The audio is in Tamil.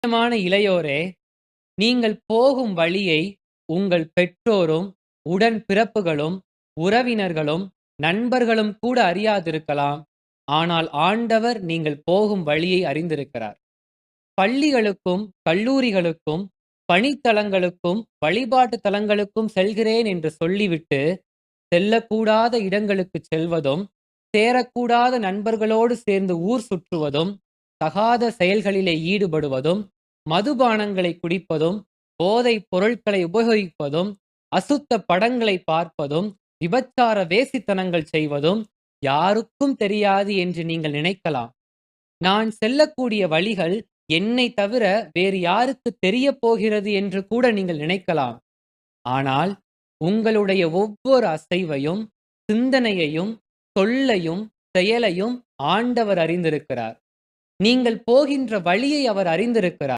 பிரியமான இளையோரே, நீங்கள் போகும் வழியை உங்கள் பெற்றோரும், உடன் பிறப்புகளும், உறவினர்களும், நண்பர்களும் கூட அறியாதிருக்கலாம். ஆனால் ஆண்டவர் நீங்கள் போகும் வழியை அறிந்திருக்கிறார். பள்ளிகளுக்கும், கல்லூரிகளுக்கும், பணித்தலங்களுக்கும், வழிபாட்டு தலங்களுக்கும் செல்கிறேன் என்று சொல்லிவிட்டு, செல்லக்கூடாத இடங்களுக்குச் செல்வதும், சேரக்கூடாத நண்பர்களோடு சேர்ந்து ஊர் சுற்றுவதும், தகாத செயல்களிலே ஈடுபடுவதும், மதுபானங்களை குடிப்பதும், போதைப் பொருட்களை உபயோகிப்பதும், அசுத்த படங்களை பார்ப்பதும், விபச்சார வேசித்தனங்கள் செய்வதும் யாருக்கும் தெரியாது என்று நீங்கள் நினைக்கலாம். நான் செல்லக்கூடிய வழிகள் என்னைத் தவிர வேறு யாருக்கு தெரியப் போகிறது என்று கூட நீங்கள் நினைக்கலாம். ஆனால் உங்களுடைய ஒவ்வொரு அசைவையும், சிந்தனையையும், சொல்லையும், செயலையும் ஆண்டவர் அறிந்திருக்கிறார். நீங்கள் போகின்ற வழியை அவர் அறிந்திருக்கிறார்.